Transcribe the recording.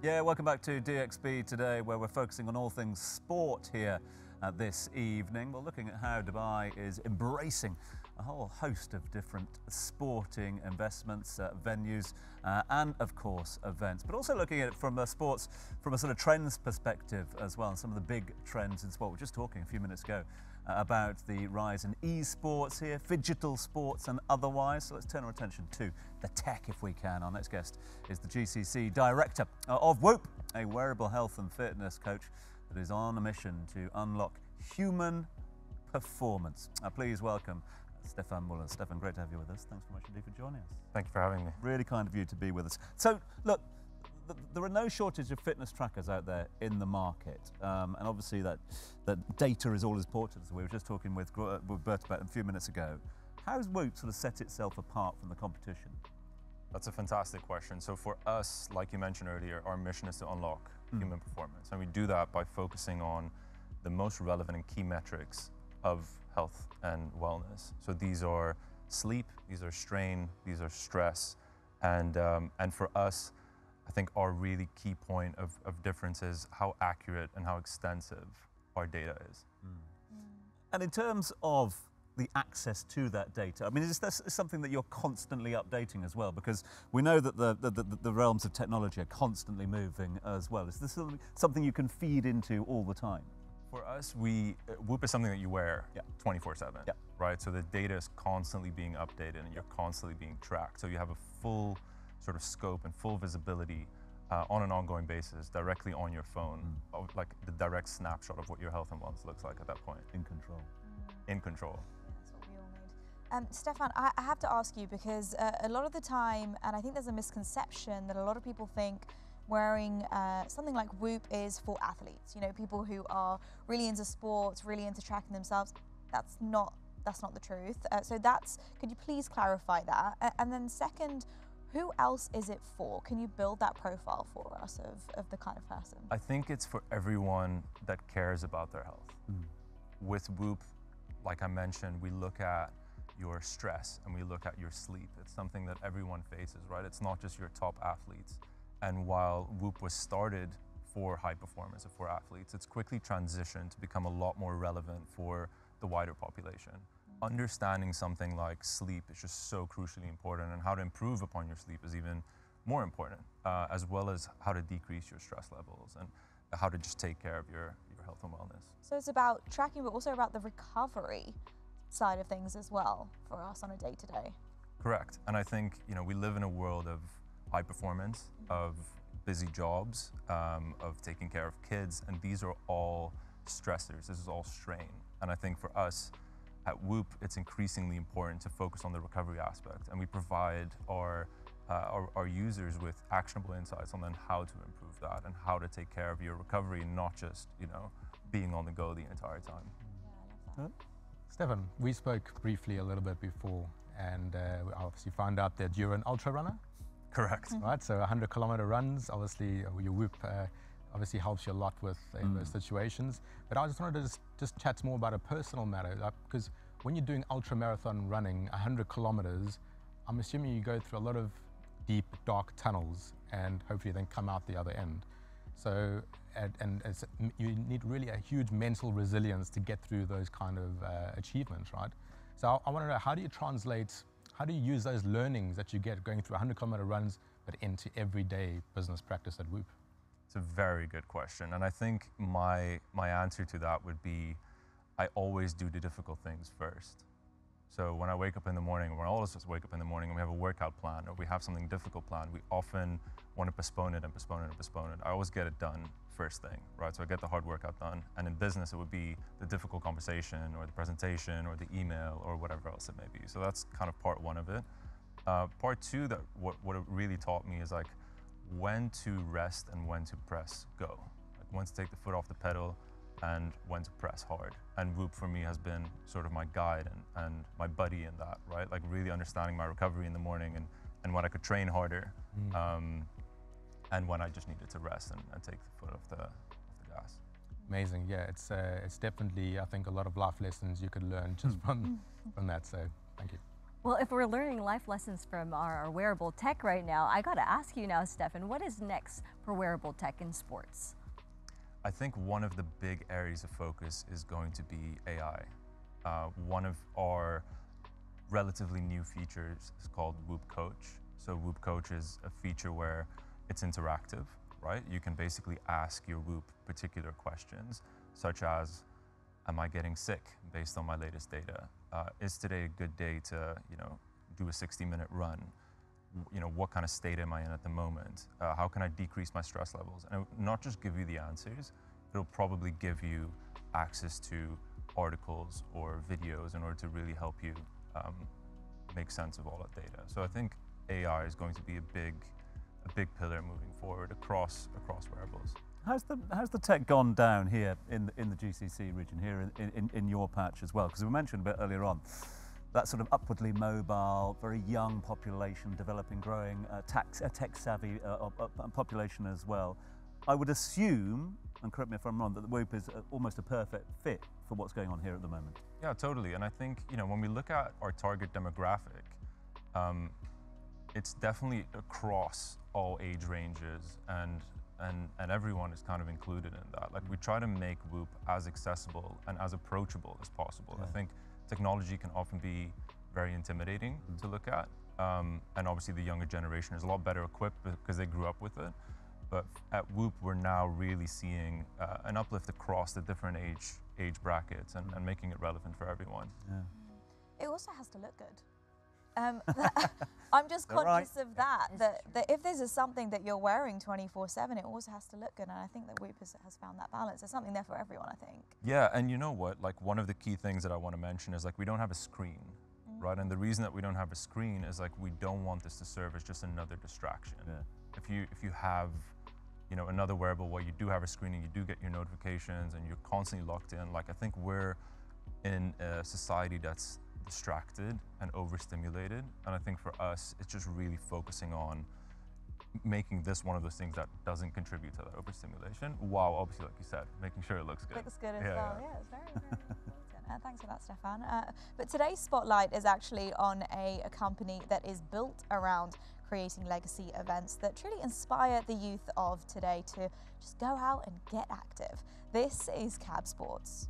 Yeah, welcome back to DXB Today, where we're focusing on all things sport here this evening. We're looking at how Dubai is embracing a whole host of different sporting investments, venues, and of course events, but also looking at it from sports from a sort of trends perspective as well, and some of the big trends in sport. We were just talking a few minutes ago about the rise in e-sports here, digital sports and otherwise. So let's turn our attention to the tech if we can. Our next guest is the GCC Director of Whoop, a wearable health and fitness coach that is on a mission to unlock human performance. Please welcome Stephan Muller. Stephan, great to have you with us. Thanks very much indeed for joining us. Thank you for having me. Really kind of you to be with us. So look, there are no shortage of fitness trackers out there in the market, and obviously that data is all important, as we were just talking with Bert about a few minutes ago. How has Whoop sort of set itself apart from the competition? That's a fantastic question. So for us, like you mentioned earlier, our mission is to unlock human performance, and we do that by focusing on the most relevant and key metrics of health and wellness. So these are sleep, these are strain, these are stress, and for us, I think our really key point of difference is how accurate and how extensive our data is. And in terms of the access to that data, I mean, is this something that you're constantly updating as well? Because we know that the realms of technology are constantly moving as well. Is this something you can feed into all the time? For us, Whoop is something that you wear 24/7, right? So the data is constantly being updated and you're constantly being tracked. So you have a full sort of scope and full visibility on an ongoing basis directly on your phone, of like the direct snapshot of what your health and wellness looks like at that point. In control. In control. That's what we all need. Stephan, I have to ask you, because a lot of the time, and I think there's a misconception that a lot of people think wearing something like Whoop is for athletes, you know, people who are really into sports, really into tracking themselves. That's not the truth. Could you please clarify that? And then second, who else is it for? Can you build that profile for us of the kind of person? I think it's for everyone that cares about their health. With Whoop, like I mentioned, we look at your stress and we look at your sleep. It's something that everyone faces, right? It's not just your top athletes. And while Whoop was started for high performance and for athletes, it's quickly transitioned to become a lot more relevant for the wider population. Understanding something like sleep is just so crucially important, and how to improve upon your sleep is even more important, as well as how to decrease your stress levels and how to just take care of your health and wellness. So it's about tracking, but also about the recovery side of things as well for us on a day-to-day. Correct. And I think, you know, we live in a world of high performance, of busy jobs, of taking care of kids, and these are all stressors. This is all strain. And I think for us at Whoop, it's increasingly important to focus on the recovery aspect, and we provide our users with actionable insights on then how to improve that and how to take care of your recovery, not just, you know, being on the go the entire time. Yeah, I love that. Stephan, we spoke briefly a little bit before, and we obviously found out that you're an ultra runner. Correct. Right, so 100-kilometer runs, obviously your Whoop obviously helps you a lot with in those situations. But I just wanted to just chat more about a personal matter, because when you're doing ultra marathon running, 100 kilometers, I'm assuming you go through a lot of deep, dark tunnels and hopefully then come out the other end. So, you need really a huge mental resilience to get through those kind of achievements, right? So I want to know, how do you use those learnings that you get going through 100-kilometer runs, but into everyday business practice at Whoop? It's a very good question. And I think my answer to that would be, I always do the difficult things first. So when I wake up in the morning, when all of us wake up in the morning and we have a workout plan or we have something difficult planned, we often want to postpone it and postpone it and postpone it. I always get it done first thing, right? So I get the hard workout done. And in business, it would be the difficult conversation or the presentation or the email or whatever else it may be. So that's kind of part one of it. Part two, that what it really taught me is like when to rest and when to press go. Like when to take the foot off the pedal and when to press hard. And Whoop for me has been sort of my guide and my buddy in that, right? Like really understanding my recovery in the morning and when I could train harder and when I just needed to rest and take the foot off the gas. Amazing, yeah, it's definitely, I think, a lot of life lessons you could learn just from that, so thank you. Well, if we're learning life lessons from our wearable tech right now, I got to ask you now, Stephan, what is next for wearable tech in sports? I think one of the big areas of focus is going to be AI. One of our relatively new features is called Whoop Coach. So Whoop Coach is a feature where it's interactive, right? You can basically ask your Whoop particular questions, such as, am I getting sick based on my latest data? Is today a good day to, do a 60-minute run? What kind of state am I in at the moment? How can I decrease my stress levels? And it will not just give you the answers, it'll probably give you access to articles or videos in order to really help you make sense of all that data. So I think AI is going to be a big pillar moving forward across wearables. How's the tech gone down here in the GCC region, here in your patch as well? Because we mentioned a bit earlier on, that sort of upwardly mobile, very young population, developing, growing, tech-savvy population as well. I would assume, and correct me if I'm wrong, that the Whoop is almost a perfect fit for what's going on here at the moment. Yeah, totally. And I think, when we look at our target demographic, it's definitely across all age ranges, and everyone is kind of included in that. Like, we try to make Whoop as accessible and as approachable as possible. Yeah. I think technology can often be very intimidating to look at, and obviously the younger generation is a lot better equipped because they grew up with it. But at Whoop, we're now really seeing an uplift across the different age brackets and making it relevant for everyone. Yeah. It also has to look good. I'm just conscious of that if this is something that you're wearing 24/7, it also has to look good, and I think that Whoop has found that balance. There's something there for everyone, I think. Yeah, and you know what? Like, one of the key things that I want to mention is, like, we don't have a screen, right? And the reason that we don't have a screen is, like, we don't want this to serve as just another distraction. Yeah. If you have, another wearable where you do have a screen and you do get your notifications and you're constantly locked in, like, I think we're in a society that's distracted and overstimulated, and I think for us it's just really focusing on making this one of those things that doesn't contribute to that overstimulation, while obviously, like you said, making sure it looks good. Looks good as well. Yeah, it's very, very important. Thanks for that, Stephan. But today's spotlight is actually on a company that is built around creating legacy events that truly inspire the youth of today to just go out and get active. This is Cab Sports.